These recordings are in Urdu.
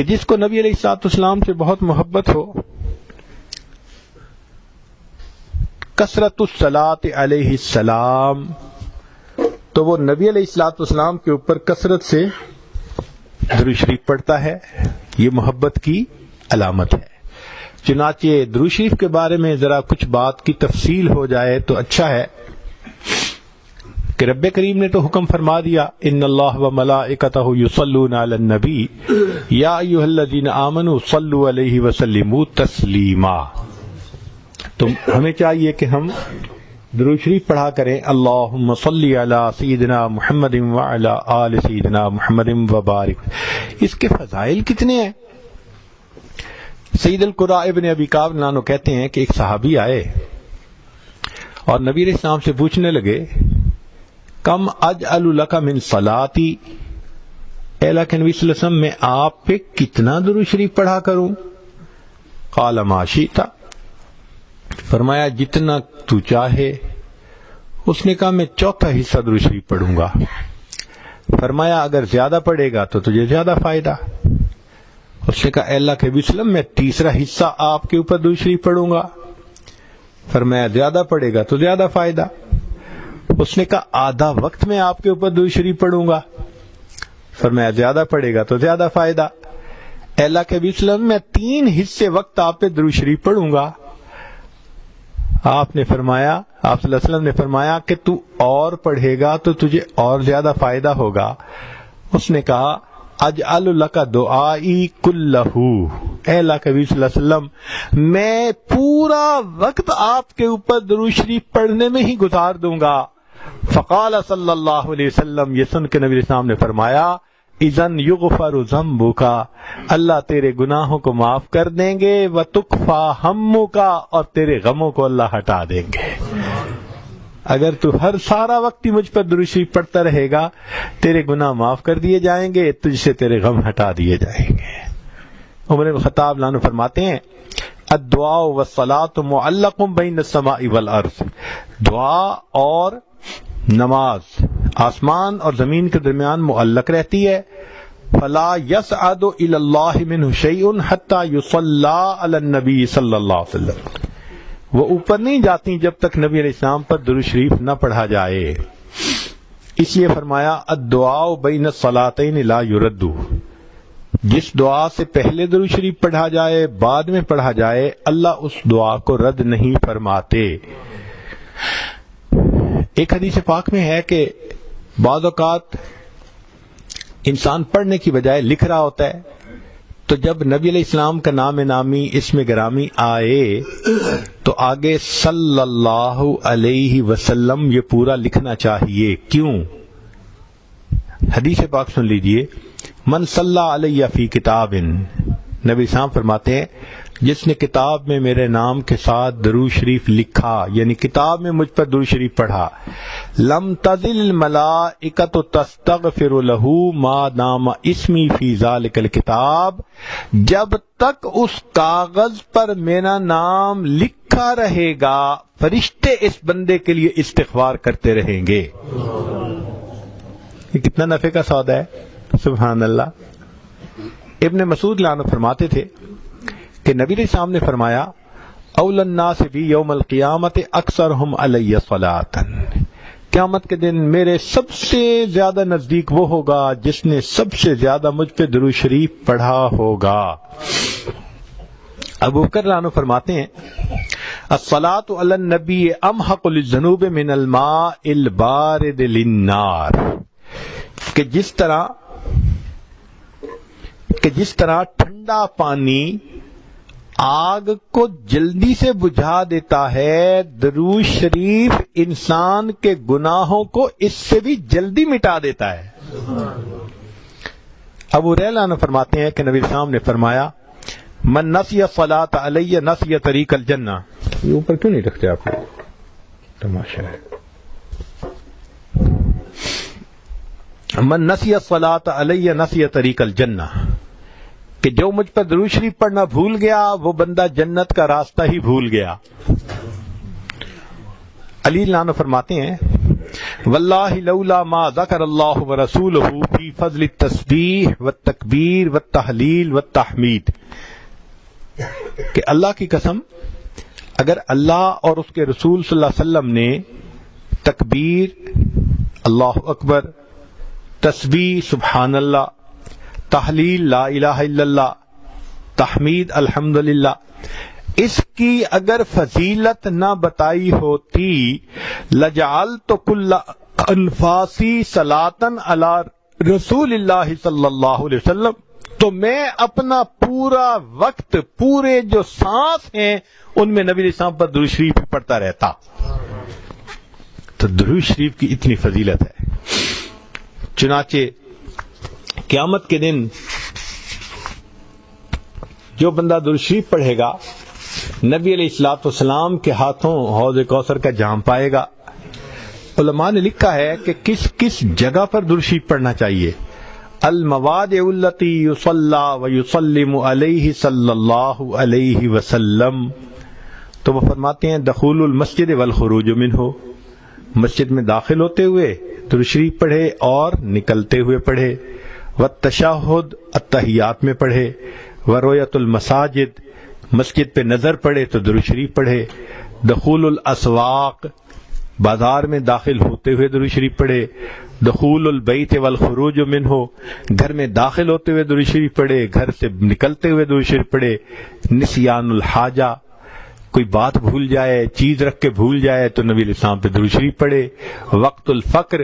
کہ جس کو نبی علیہ الصلوۃ والسلام سے بہت محبت ہو، کثرت الصلاۃ علیہ السلام، تو وہ نبی علیہ الصلوۃ والسلام کے اوپر کثرت سے درود شریف پڑھتا ہے. یہ محبت کی علامت ہے. چنانچہ درود شریف کے بارے میں ذرا کچھ بات کی تفصیل ہو جائے تو اچھا ہے کہ رب کریم نے تو حکم فرما دیا، ان اللہ و ملائکتہ یصلون علی النبی یا ایھا الذین آمنوا صلوا علیہ وسلموا تسلیما. تو ہمیں چاہیے کہ ہم درود شریف پڑھا کریں، اللہم صلی علی سیدنا محمد وعلی آل سیدنا محمد وبارک. اس کے فضائل کتنے ہیں. سید القراء ابن ابی کعب نانو کہتے ہیں کہ ایک صحابی آئے اور نبی علیہ السلام سے پوچھنے لگے، کم اجعل لک من صلاتی، اے اللہ کے نبی صلی اللہ علیہ وسلم میں آپ پہ کتنا درود شریف پڑھا کروں؟ قال ما شئت، فرمایا جتنا تو چاہے. اس نے کہا میں چوتھا حصہ درود شریف پڑھوں گا. فرمایا اگر زیادہ پڑھے گا تو تجھے زیادہ فائدہ. اس نے کہا اے اللہ کے نبی صلی اللہ علیہ وسلم میں تیسرا حصہ آپ کے اوپر درود شریف پڑھوں گا. فرمایا زیادہ پڑھے گا تو زیادہ فائدہ. اس نے کہا آدھا وقت میں آپ کے اوپر درود شریف پڑھوں گا. فرمایا زیادہ پڑھے گا تو زیادہ فائدہ. اے اللہ کے نبی صلی اللہ علیہ وسلم میں 3 حصے وقت آپ پہ درود شریف پڑھوں گا. آپ صلی اللہ علیہ وسلم نے فرمایا کہ تو اور پڑھے گا تو تجھے اور زیادہ فائدہ ہوگا. اس نے کہا اجعل لک دعائی کلہ، اے اللہ کے نبی صلی اللہ علیہ وسلم میں پورا وقت آپ کے اوپر درود شریف پڑھنے میں ہی گزار دوں گا. فقال صلی اللہ علیہ وسلم، یہ سن کے نبی علیہ السلام نے فرمایا اذن یغفر ذنبک، اللہ تیرے گناہوں کو معاف کر دیں گے، وتکفی ہمک، اور تیرے غموں کو اللہ ہٹا دیں گے. اگر تو ہر سارا وقت ہی مجھ پر درود شریف پڑھتا رہے گا، تیرے گناہ معاف کر دیے جائیں گے، تجھ سے تیرے غم ہٹا دیے جائیں گے. عمر بن خطاب لانو فرماتے ہیں الدعاء والصلاة معلق بین السماء والارض، دعا اور نماز آسمان اور زمین کے درمیان معلق رہتی ہے. فلا يصعد الى الله منه شيء حتى يصلى على النبي صلی اللہ علیہ وسلم، وہ اوپر نہیں جاتی جب تک نبی علیہ السلام پر درود شریف نہ پڑھا جائے. اس لیے فرمایا الدعاء بین الصلاتین لا يرد، جس دعا سے پہلے درود شریف پڑھا جائے بعد میں پڑھا جائے اللہ اس دعا کو رد نہیں فرماتے. ایک حدیث پاک میں ہے کہ بعض اوقات انسان پڑھنے کی بجائے لکھ رہا ہوتا ہے، تو جب نبی علیہ السلام کا نام نامی اسم گرامی آئے تو آگے صلی اللہ علیہ وسلم یہ پورا لکھنا چاہیے. کیوں؟ حدیث پاک سن لیجئے، من صلی علیہ فی کتاب، نبی صاحب فرماتے ہیں جس نے کتاب میں میرے نام کے ساتھ درود شریف لکھا، یعنی کتاب میں مجھ پر درود شریف پڑھا، لم تزل الملائکۃ تستغفر له ما دام اسمی فی ذلک الکتاب، جب تک اس کاغذ پر میرا نام لکھا رہے گا فرشتے اس بندے کے لیے استغفار کرتے رہیں گے. یہ کتنا نفع کا سودا ہے، سبحان اللہ. ابن مسعود لعنہ فرماتے تھے کہ نبی علیہ السلام نے فرمایا اول الناس بی یوم القیامت اکثرہم علی صلاۃ، قیامت کے دن میرے سب سے زیادہ نزدیک وہ ہوگا جس نے سب سے زیادہ مجھ پہ درود شریف پڑھا ہوگا. ابو بکر لعنہ فرماتے ہیں الصلاۃ علی النبی امحق للذنوب من الماء البارد للنار، کہ جس طرح ٹھنڈا پانی آگ کو جلدی سے بجھا دیتا ہے، درود شریف انسان کے گناہوں کو اس سے بھی جلدی مٹا دیتا ہے. ابو ہریرہ عنہ فرماتے ہیں کہ نبی صاحب نے فرمایا من نسی الصلاۃ علی نسی طریق الجنہ. یہ اوپر کیوں نہیں رکھتے آپ لوگ، تماشا ہے. من نسی الصلاۃ علی نسی طریق الجنہ، کہ جو مجھ پر درود شریف پڑھنا بھول گیا وہ بندہ جنت کا راستہ ہی بھول گیا. علی لعنہ فرماتے ہیں واللہ لولا ما ذکر اللہ ورسولہ فی فضل التسبیح والتکبیر والتحلیل والتحمید، کہ اللہ کی قسم اگر اللہ اور اس کے رسول صلی اللہ علیہ وسلم نے تکبیر اللہ اکبر، تسبیح سبحان اللہ، تحلیل لا الہ الا اللہ، تحمید الحمدللہ، اس کی اگر فضیلت نہ بتائی ہوتی لجعلت کل انفاسی صلاۃ علی رسول اللہ صلی اللہ علیہ وسلم، تو میں اپنا پورا وقت، پورے جو سانس ہیں ان میں نبی علیہ السلام پر درود شریف پڑھتا رہتا۔ تو درود شریف کی اتنی فضیلت ہے، چنانچہ قیامت کے دن جو بندہ درود شریف پڑھے گا نبی علیہ الصلوۃ والسلام کے ہاتھوں حوض کوثر کا جام پائے گا۔ علماء نے لکھا ہے کہ کس کس جگہ پر درود شریف پڑھنا چاہیے۔ المواد التی یصلی ویسلم علیہ صلی اللہ علیہ وسلم، تو وہ فرماتے ہیں دخول المسجد والخروج منہ، مسجد میں داخل ہوتے ہوئے درود شریف پڑھے اور نکلتے ہوئے پڑھے، والتشہد التحیات میں پڑھے، ورؤیت المساجد، مسجد پہ نظر پڑے تو درود شریف پڑھے، دخول الاسواق، بازار میں داخل ہوتے ہوئے درود شریف پڑھے، دخول البیت والخروج منہ، گھر میں داخل ہوتے ہوئے درود شریف پڑھے، گھر سے نکلتے ہوئے درود شریف پڑھے، نسیان الحاجہ، کوئی بات بھول جائے، چیز رکھ کے بھول جائے تو نبی علیہ السلام پہ درود شریف پڑھے، وقت الفقر،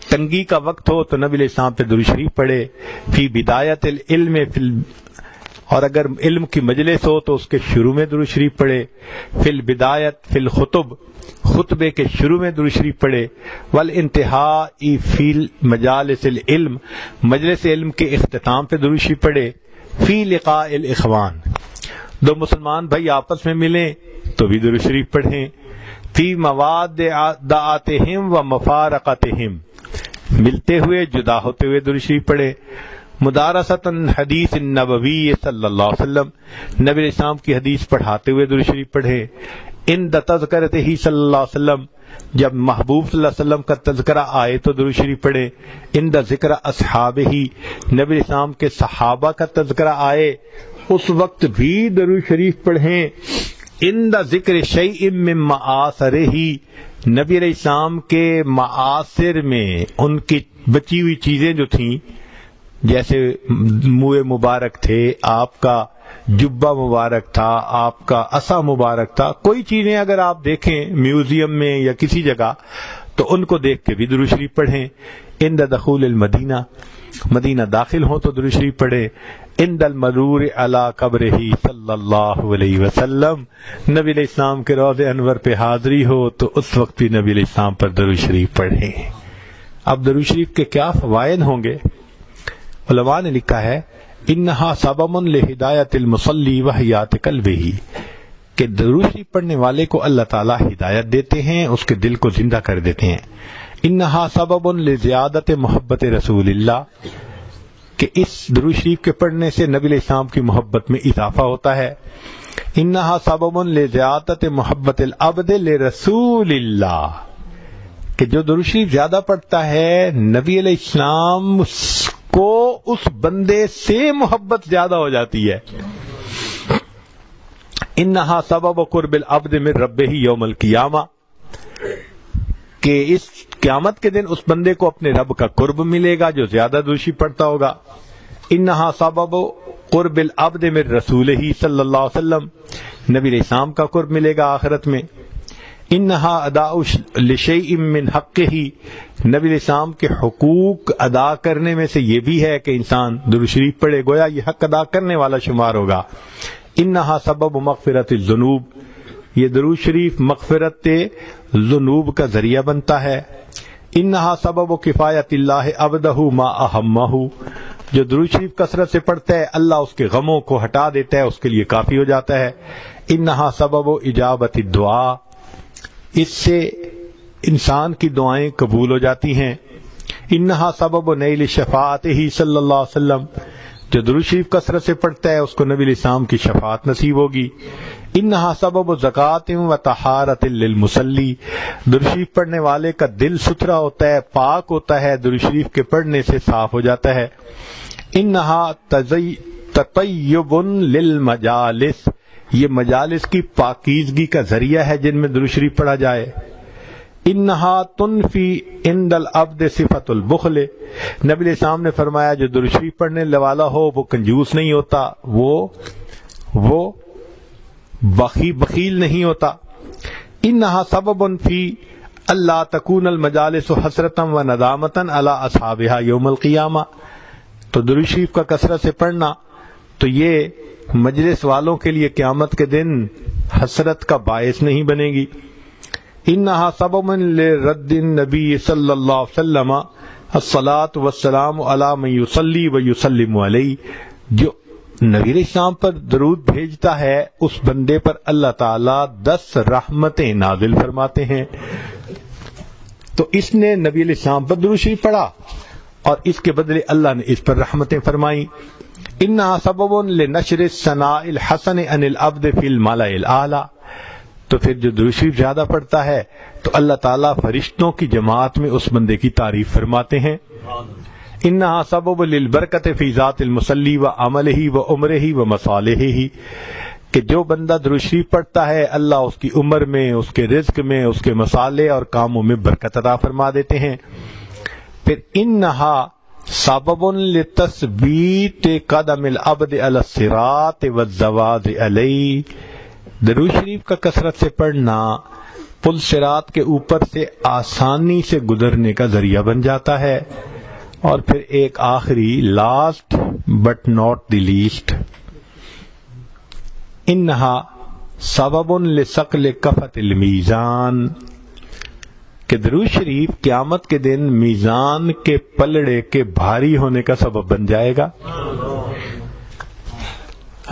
تنگی کا وقت ہو تو نبی علیہ السلام پہ درود شریف پڑھے، فی بدایت العلم، اور اگر علم کی مجلس ہو تو اس کے شروع میں درود شریف پڑھے، فی البدایت فی الخطب، خطبے کے شروع میں درود شریف پڑھے، والانتہاء فی مجالس العلم، مجلس علم کے اختتام پہ درود شریف پڑھے، فی لقاء الاخوان، دو مسلمان بھائی آپس میں ملیں تو بھی درود شریف پڑھیں، فی موادعاتہم و مفارقتہم، ملتے ہوئے جدا ہوتے ہوئے درود شریف پڑھے، مدارسۃ حدیث النبوی صلی اللہ علیہ وسلم، نبی علیہ السلام کی حدیث پڑھاتے ہوئے درود شریف پڑھے، عند تذکرتہ صلی اللہ علیہ وسلم، جب محبوب صلی اللہ علیہ وسلم کا تذکرہ آئے تو درود شریف پڑھے، عند ذکر اصحابہ، نبی علیہ السلام کے صحابہ کا تذکرہ آئے اس وقت بھی درود شریف پڑھیں، عند ذکر شیء من معاصرہ، نبی علیہ السلام کے معاصر میں ان کی بچی ہوئی چیزیں جو تھیں، جیسے منہ مبارک تھے، آپ کا جبہ مبارک تھا، آپ کا عصا مبارک تھا، کوئی چیزیں اگر آپ دیکھیں میوزیم میں یا کسی جگہ تو ان کو دیکھ کے بھی درود شریف پڑھیں، عند دخول المدینہ، مدینہ داخل ہو تو درود شریف پڑھے، عند المرور علی قبرہ صلی اللہ علیہ وسلم، نبی علیہ السلام کے روض انور پہ حاضری ہو تو اس وقت بھی نبی علیہ السلام پر درود شریف پڑھیں۔ اب درود شریف کے کیا فوائد ہوں گے؟ علماء نے لکھا ہے انہا سبب لہدایت المصلی وحیات قلبہ، کہ درود شریف پڑھنے والے کو اللہ تعالی ہدایت دیتے ہیں، اس کے دل کو زندہ کر دیتے ہیں۔ انہا سبب لزیادت محبت رسول اللہ، کہ اس درود شریف کے پڑھنے سے نبی علیہ السلام کی محبت میں اضافہ ہوتا ہے۔ انہا سبب لزیادت محبت العبد لرسول اللہ، کہ جو درود شریف زیادہ پڑھتا ہے نبی علیہ السلام کو اس بندے سے محبت زیادہ ہو جاتی ہے۔ انہا سبب قرب العبد من ربہ یوم القیامہ، کہ اس قیامت کے دن اس بندے کو اپنے رب کا قرب ملے گا جو زیادہ درود شریف پڑھتا ہوگا۔ انہا سبب قرب العبد من رسولہ صلی اللہ علیہ وسلم، نبی علیہ السلام کا قرب ملے گا آخرت میں۔ انہا اداء لشیء من حقہ، نبی علیہ السلام کے حقوق ادا کرنے میں سے یہ بھی ہے کہ انسان درود شریف پڑھے، گویا یہ حق ادا کرنے والا شمار ہوگا۔ انہا سبب مغفرت الذنوب، یہ درود شریف مغفرت ذنوب کا ذریعہ بنتا ہے۔ انہا سبب کفایت اللہ عبدہ ما اہمہ، جو درود شریف کثرت سے پڑھتا ہے اللہ اس کے غموں کو ہٹا دیتا ہے، اس کے لیے کافی ہو جاتا ہے۔ انہا سبب اجابت الدعاء، اس سے انسان کی دعائیں قبول ہو جاتی ہیں۔ انہا سبب نیل شفاعتہ صلی اللہ علیہ وسلم، جو درود شریف کثرت سے پڑھتا ہے اس کو نبی علیہ السلام کی شفاعت نصیب ہوگی۔ انہا سبب زکات و طہارت للمصلی، درود شریف پڑھنے والے کا دل ستھرا ہوتا ہے، پاک ہوتا ہے، درود شریف کے پڑھنے سے صاف ہو جاتا ہے۔ انہا تطیب للمجالس، یہ مجالس کی پاکیزگی کا ذریعہ ہے جن میں درود شریف پڑھا جائے۔ انہا تنفی عند العبد صفت البخل، نبی علیہ السلام نے فرمایا جو درود شریف پڑھنے والا ہو وہ کنجوس نہیں ہوتا، وہ بخیل نہیں ہوتا۔ انہا سبب فی اللہ تکون المجالس حسرتا و ندامتا علی اصحابها یوم القیامہ، تو درود شریف کا کثرت سے پڑھنا تو یہ مجلس والوں کے لیے قیامت کے دن حسرت کا باعث نہیں بنے گی۔ انہا سبب لرد النبی صلی اللہ علیہ وسلم الصلاۃ والسلام علی من یصلی و یسلم علیہ، جو نبی علیہ السلام پر درود بھیجتا ہے اس بندے پر اللہ تعالیٰ 10 رحمتیں نازل فرماتے ہیں۔ تو اس نے نبی علیہ السلام پر درود شریف پڑھا اور اس کے بدلے اللہ نے اس پر رحمتیں فرمائیں۔ انہا سبب لنشر الثناء الحسن عن العبد فی الملأ الاعلی، تو پھر جو درود شریف زیادہ پڑھتا ہے تو اللہ تعالیٰ فرشتوں کی جماعت میں اس بندے کی تعریف فرماتے ہیں۔ انہا سبب للبرکت فی ذات المصلی و عملہ و عمرہ و مصالحہ، کہ جو بندہ درود شریف پڑھتا ہے اللہ اس کی عمر میں، اس کے رزق میں، اس کے مصالح اور کاموں میں برکت عطا فرما دیتے ہیں۔ پھر انہا سبب لتثبیت قدم العبد علی الصراط والزواج علیہ، درود شریف کا کثرت سے پڑھنا پل صراط کے اوپر سے آسانی سے گزرنے کا ذریعہ بن جاتا ہے۔ اور پھر ایک آخری last but not the least, انہا سبب لثقل کفۃ المیزان، کہ درود شریف قیامت کے دن میزان کے پلڑے کے بھاری ہونے کا سبب بن جائے گا۔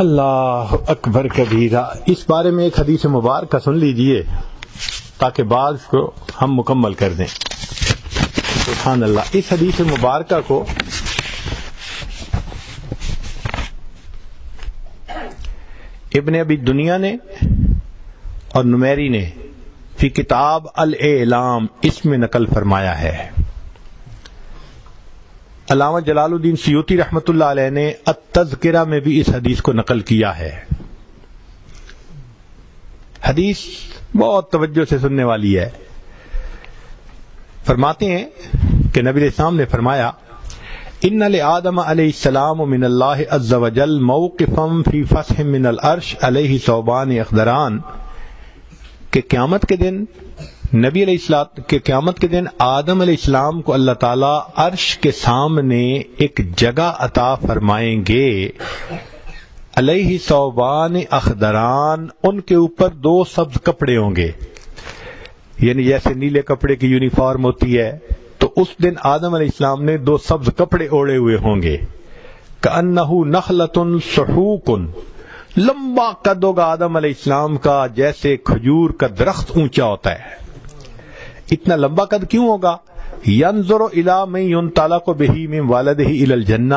اللہ اکبر کبیرہ۔ اس بارے میں ایک حدیث مبارکہ سن لیجئے تاکہ بعض کو ہم مکمل کر دیں۔ سبحان اللہ۔ اس حدیث مبارکہ کو ابن ابی دنیا نے اور نمیری نے فی کتاب الاعلام اس میں نقل فرمایا ہے۔ علامہ جلال الدین سیوطی رحمۃ اللہ علیہ نے التذکرہ میں بھی اس حدیث کو نقل کیا ہے۔ حدیث بہت توجہ سے سننے والی ہے۔ فرماتے ہیں کہ نبی علیہ السلام نے فرمایا ان لآدم علیہ السلام من اللہ عز وجل موقفا فی فسح من العرش علیہ ثوبان اخضران، کہ قیامت کے دن نبی علیہ السلام کے قیامت کے دن آدم علیہ السلام کو اللہ تعالیٰ عرش کے سامنے ایک جگہ عطا فرمائیں گے، علیہ ثوبان اخضران، ان کے اوپر 2 سبز کپڑے ہوں گے، یعنی جیسے نیلے کپڑے کی یونیفارم ہوتی ہے تو اس دن آدم علیہ السلام نے 2 سبز کپڑے اوڑے ہوئے ہوں گے۔ کأنہ نخلۃ صحوق، لمبا قد ہوگا آدم علیہ السلام کا جیسے کھجور کا درخت اونچا ہوتا ہے۔ اتنا لمبا قد کیوں ہوگا؟ ینظر الی من ینطلق بہ من والدہ الی الجنہ،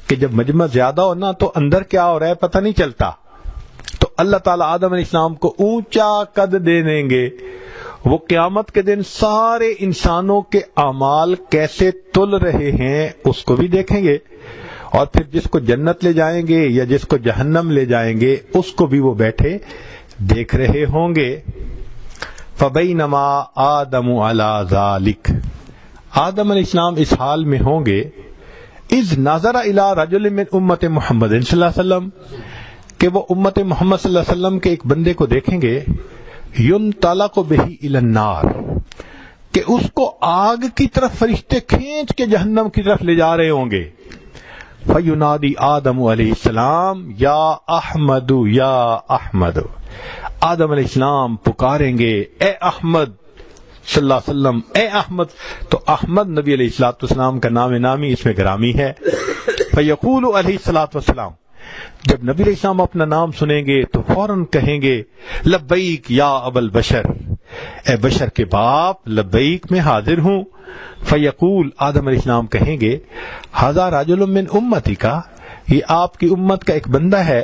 کہ جب مجمع زیادہ ہو نا تو اندر کیا ہو رہا ہے پتہ نہیں چلتا، تو اللہ تعالیٰ آدم علیہ السلام کو اونچا قد دے دیں گے۔ وہ قیامت کے دن سارے انسانوں کے اعمال کیسے تل رہے ہیں اس کو بھی دیکھیں گے، اور پھر جس کو جنت لے جائیں گے یا جس کو جہنم لے جائیں گے اس کو بھی وہ بیٹھے دیکھ رہے ہوں گے۔ فبینما آدم علی ذالک، آدم علیہ السلام اس حال میں ہوں گے، اذ نظر الی رجل من امت محمد صلی اللہ علیہ وسلم، کہ وہ امت محمد صلی اللہ علیہ وسلم کے ایک بندے کو دیکھیں گے، ینطلق بہ الی النار، کہ اس کو آگ کی طرف فرشتے کھینچ کے جہنم کی طرف لے جا رہے ہوں گے۔ فینادی آدم علیہ السلام یا احمد یا احمد، آدم علیہ السلام پکاریں گے اے احمد صلی اللہ علیہ وسلم، اے احمد، تو احمد نبی علیہ الصلوۃ والسلام کا نام نامی اس میں گرامی ہے۔ فیقول علیہ الصلوۃ والسلام، جب نبی علیہ السلام اپنا نام سنیں گے تو فوراً کہیں گے لبیک یا ابا البشر، اے بشر کے باپ، لبیک میں حاضر ہوں۔ فیقول، آدم علیہ السلام کہیں گے ھذا رجل من امتی کا، یہ آپ کی امت کا ایک بندہ ہے،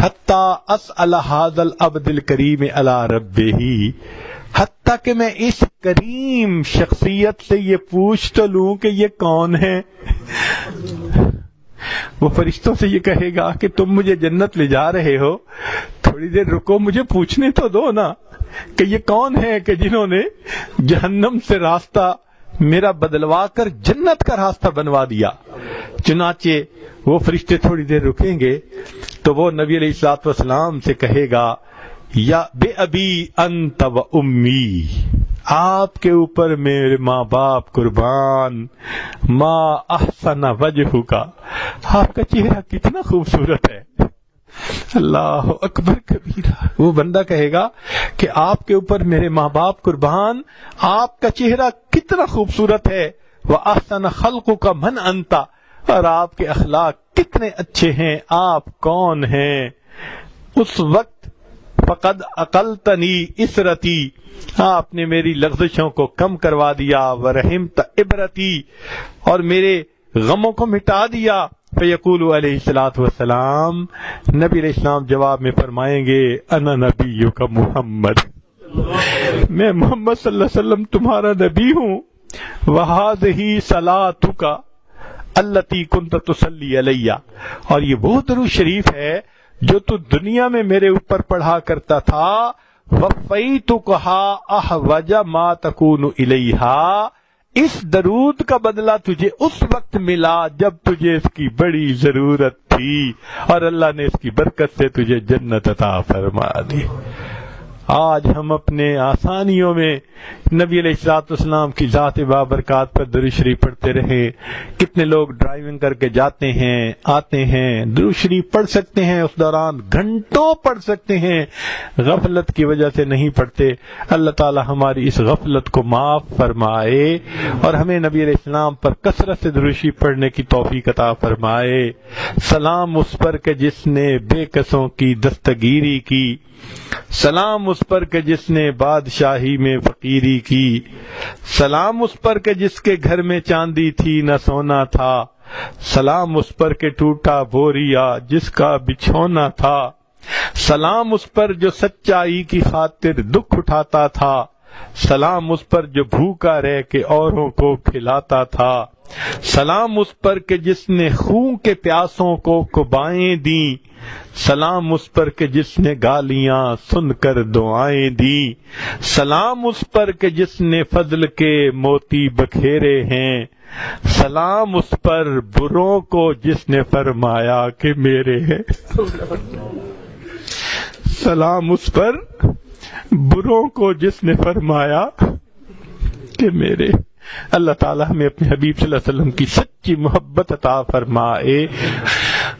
حتی اسأل ھذا العبد الکریم علی ربہ، حتیٰ کہ میں اس کریم شخصیت سے یہ پوچھ تو لوں کہ یہ کون ہے۔ وہ فرشتوں سے یہ کہے گا کہ تم مجھے جنت لے جا رہے ہو، تھوڑی دیر رکو، مجھے پوچھنے تو دو نا کہ یہ کون ہے کہ جنہوں نے جہنم سے راستہ میرا بدلوا کر جنت کا راستہ بنوا دیا۔ چنانچہ وہ فرشتے تھوڑی دیر رکیں گے تو وہ نبی علیہ الصلوۃ والسلام سے کہے گا یا بے ابی انت و امی، آپ کے اوپر میرے ماں باپ قربان، ما احسن وجہ کا، آپ کا چہرہ کتنا خوبصورت ہے۔ اللہ اکبر کبیرہ۔ وہ بندہ کہے گا کہ آپ کے اوپر میرے ماں باپ قربان، آپ کا چہرہ کتنا خوبصورت ہے، وَأَحْسَنَ خَلْقُكَ مَنْ أَنْتَ، اور آپ کے اخلاق کتنے اچھے ہیں، آپ کون ہیں۔ اس وقت فَقَدْ أَقَلْتَنِي إِسْرَتِي، آپ نے میری لغزشوں کو کم کروا دیا، وَرَحِمْتَ عِبْرَتِي، اور میرے غموں کو مٹا دیا۔ فیقول علیہ الصلوۃ والسلام، نبی علیہ السلام جواب میں فرمائیں گے انا نبیک محمد، میں محمد صلی اللہ علیہ وسلم تمہارا نبی ہوں۔ وہذہ صلاتک التی کنت تصلی علی، اور یہ وہ درود شریف ہے جو تو دنیا میں میرے اوپر پڑھا کرتا تھا۔ وفیتکھا احوج ما تکون الیہا، اس درود کا بدلہ تجھے اس وقت ملا جب تجھے اس کی بڑی ضرورت تھی، اور اللہ نے اس کی برکت سے تجھے جنت عطا فرما دی۔ آج ہم اپنے آسانیوں میں نبی علیہ الصلوۃ والسلام کی ذات بابرکات پر درود شریف پڑھتے رہیں۔ کتنے لوگ ڈرائیونگ کر کے جاتے ہیں آتے ہیں، درود شریف پڑھ سکتے ہیں، اس دوران گھنٹوں پڑھ سکتے ہیں، غفلت کی وجہ سے نہیں پڑھتے۔ اللہ تعالی ہماری اس غفلت کو معاف فرمائے اور ہمیں نبی علیہ السلام پر کثرت سے درود شریف پڑھنے کی توفیق عطا فرمائے۔ سلام اس پر کہ جس نے بے کسوں کی دستگیری کی، سلام اس پر کہ جس نے بادشاہی میں فقیری کی، سلام اس پر کہ جس کے گھر میں چاندی تھی نہ سونا تھا، سلام اس پر کہ ٹوٹا بوریا جس کا بچھونا تھا، سلام اس پر جو سچائی کی خاطر دکھ اٹھاتا تھا، سلام اس پر جو بھوکا رہ کے اوروں کو کھلاتا تھا، سلام اس پر کہ جس نے خون کے پیاسوں کو قبائیں دیں، سلام اس پر کہ جس نے گالیاں سن کر دعائیں دی، سلام اس پر کہ جس نے فضل کے موتی بکھیرے ہیں، سلام اس پر بروں کو جس نے فرمایا کہ میرے ہیں، سلام اس پر بروں کو جس نے فرمایا کہ میرے۔ اللہ تعالی ہمیں اپنے حبیب صلی اللہ علیہ وسلم کی سچی محبت عطا فرمائے۔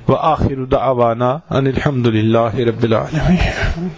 وآخر دعوانا ان الحمد للہ رب العالمین۔